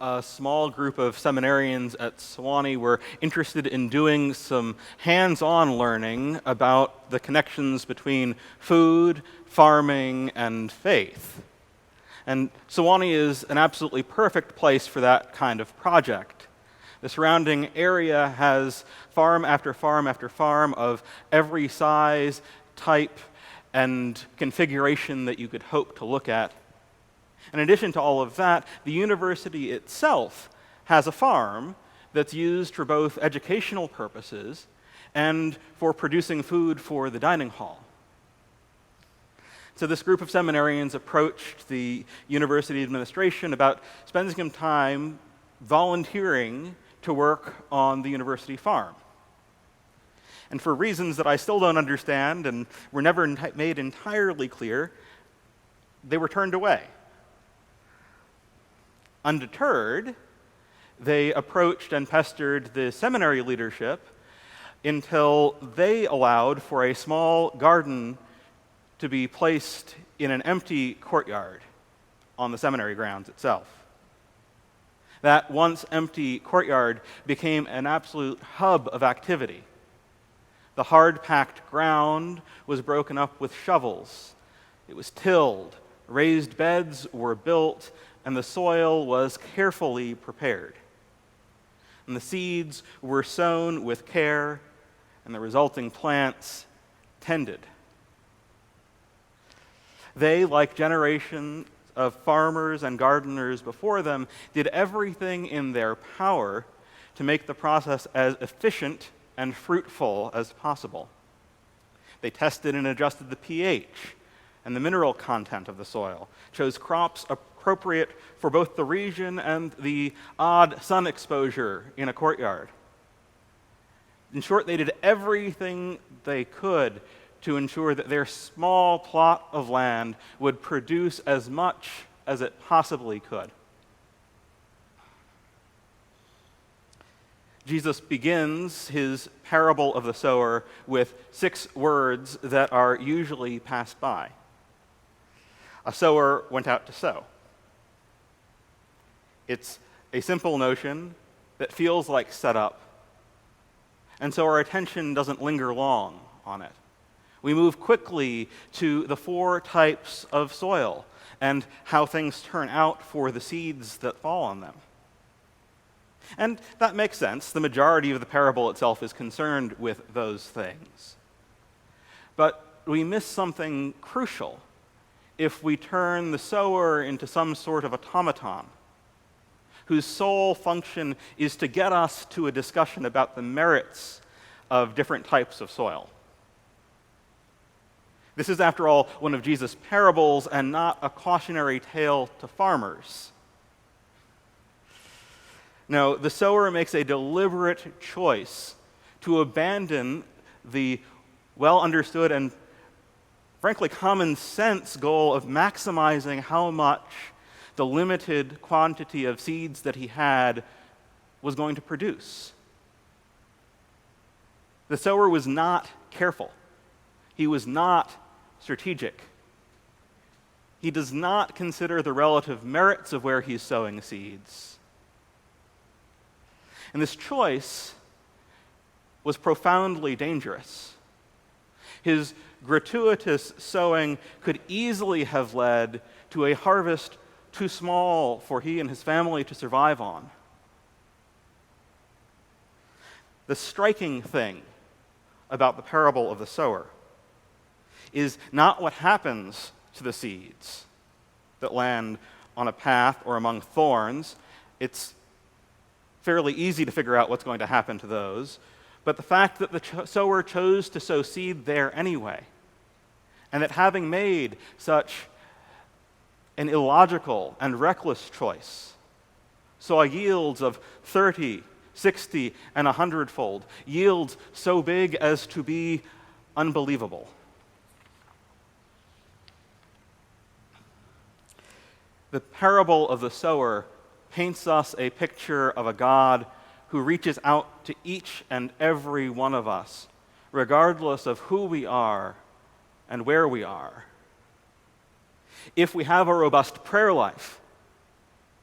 a small group of seminarians at Sewanee were interested in doing some hands-on learning about the connections between food, farming, and faith. And Sewanee is an absolutely perfect place for that kind of project. The surrounding area has farm after farm after farm of every size, type, and configuration that you could hope to look at. In addition to all of that, the university itself has a farm that's used for both educational purposes and for producing food for the dining hall. So this group of seminarians approached the university administration about spending some time volunteering to work on the university farm. And for reasons that I still don't understand and were never made entirely clear, they were turned away. Undeterred, they approached and pestered the seminary leadership until they allowed for a small garden to be placed in an empty courtyard on the seminary grounds itself. That once empty courtyard became an absolute hub of activity. The hard-packed ground was broken up with shovels. It was tilled, raised beds were built, and the soil was carefully prepared. And the seeds were sown with care, and the resulting plants tended. They, like generations of farmers and gardeners before them, did everything in their power to make the process as efficient and fruitful as possible. They tested and adjusted the pH and the mineral content of the soil, chose crops appropriate for both the region and the odd sun exposure in a courtyard. In short, they did everything they could to ensure that their small plot of land would produce as much as it possibly could. Jesus begins his parable of the sower with 6 words that are usually passed by. A sower went out to sow. It's a simple notion that feels like setup, and so our attention doesn't linger long on it. We move quickly to the 4 types of soil and how things turn out for the seeds that fall on them. And that makes sense. The majority of the parable itself is concerned with those things. But we miss something crucial if we turn the sower into some sort of automaton whose sole function is to get us to a discussion about the merits of different types of soil. This is, after all, one of Jesus' parables and not a cautionary tale to farmers. No, the sower makes a deliberate choice to abandon the well-understood and, frankly, common sense goal of maximizing how much the limited quantity of seeds that he had was going to produce. The sower was not careful. He was not strategic. He does not consider the relative merits of where he's sowing seeds. And this choice was profoundly dangerous. His gratuitous sowing could easily have led to a harvest too small for he and his family to survive on. The striking thing about the parable of the sower is not what happens to the seeds that land on a path or among thorns. It's fairly easy to figure out what's going to happen to those, but the fact that the sower chose to sow seed there anyway, and that having made such an illogical and reckless choice, saw yields of 30, 60, and 100-fold, yields so big as to be unbelievable. The parable of the sower paints us a picture of a God who reaches out to each and every one of us, regardless of who we are and where we are. If we have a robust prayer life,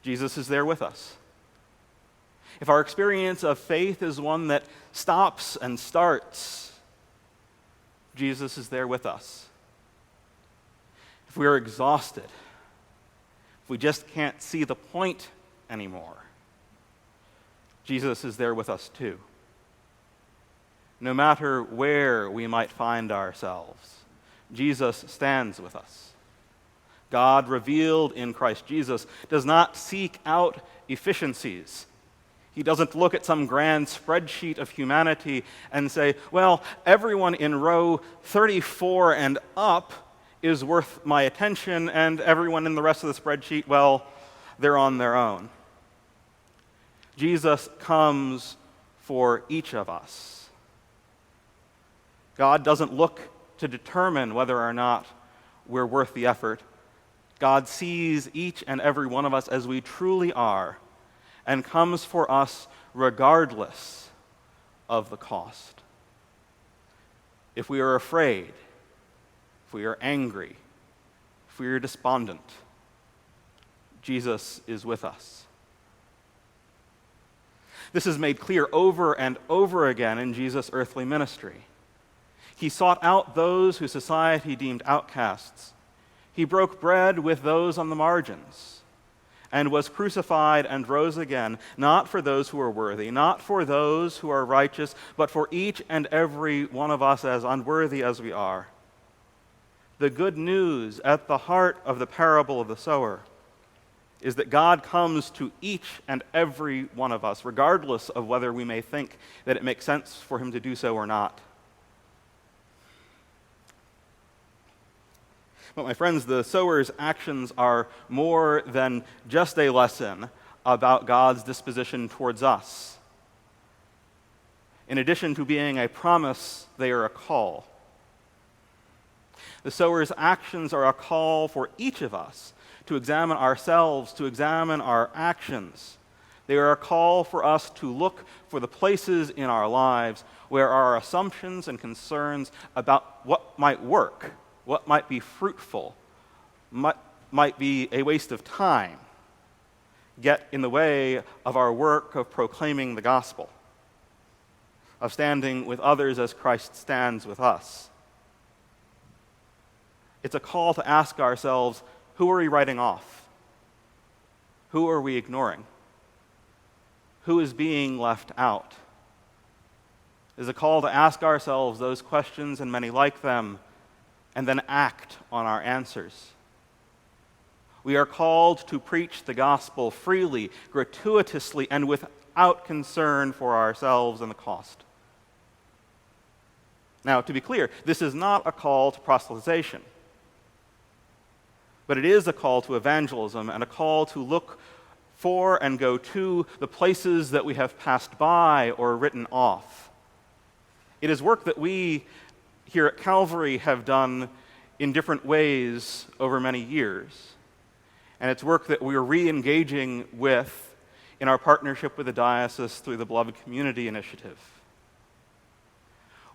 Jesus is there with us. if our experience of faith is one that stops and starts, Jesus is there with us. If we are exhausted, if we just can't see the point anymore, Jesus is there with us too. No matter where we might find ourselves, Jesus stands with us. God, revealed in Christ Jesus, does not seek out efficiencies. He doesn't look at some grand spreadsheet of humanity and say, well, everyone in row 34 and up is worth my attention, and everyone in the rest of the spreadsheet, well, they're on their own. Jesus comes for each of us. God doesn't look to determine whether or not we're worth the effort. God sees each and every one of us as we truly are and comes for us regardless of the cost. If we are afraid, if we are angry, if we are despondent, Jesus is with us. This is made clear over and over again in Jesus' earthly ministry. He sought out those who society deemed outcasts. He broke bread with those on the margins and was crucified and rose again, not for those who are worthy, not for those who are righteous, but for each and every one of us as unworthy as we are. The good news at the heart of the parable of the sower is that God comes to each and every one of us, regardless of whether we may think that it makes sense for him to do so or not. But my friends, the sower's actions are more than just a lesson about God's disposition towards us. In addition to being a promise, they are a call. The sower's actions are a call for each of us to examine ourselves, to examine our actions. They are a call for us to look for the places in our lives where our assumptions and concerns about what might work, what might be fruitful, might be a waste of time, get in the way of our work of proclaiming the gospel, of standing with others as Christ stands with us. It's a call to ask ourselves, who are we writing off? Who are we ignoring? Who is being left out? It's a call to ask ourselves those questions and many like them, and then act on our answers. We are called to preach the gospel freely, gratuitously, and without concern for ourselves and the cost. Now, to be clear, this is not a call to proselytization, but it is a call to evangelism and a call to look for and go to the places that we have passed by or written off. It is work that we here at Calvary have done in different ways over many years. And it's work that we are re-engaging with in our partnership with the diocese through the Beloved Community Initiative.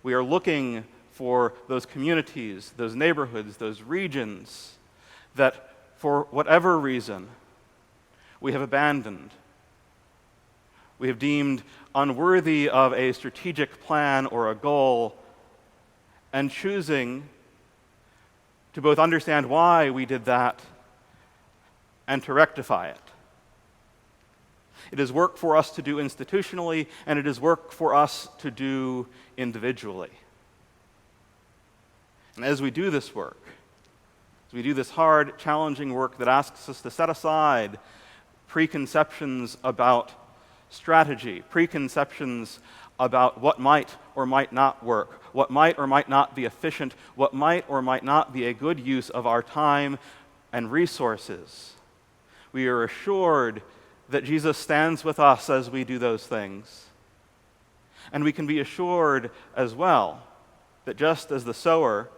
We are looking for those communities, those neighborhoods, those regions that, for whatever reason, we have abandoned. We have deemed unworthy of a strategic plan or a goal, and choosing to both understand why we did that and to rectify it. It is work for us to do institutionally, and it is work for us to do individually. And as we do this work, as we do this hard, challenging work that asks us to set aside preconceptions about strategy, preconceptions about what might or might not work, what might or might not be efficient, what might or might not be a good use of our time and resources, we are assured that Jesus stands with us as we do those things. And we can be assured as well that just as the sower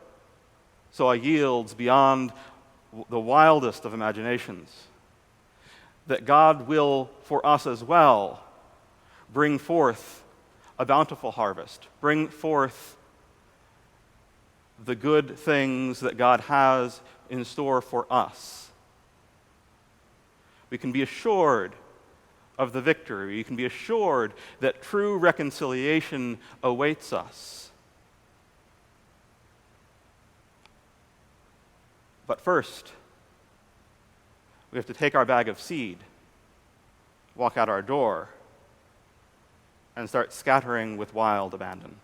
saw yields beyond the wildest of imaginations, that God will, for us as well, bring forth a bountiful harvest, bring forth the good things that God has in store for us. We can be assured of the victory. We can be assured that true reconciliation awaits us. But first, we have to take our bag of seed, walk out our door, and start scattering with wild abandon.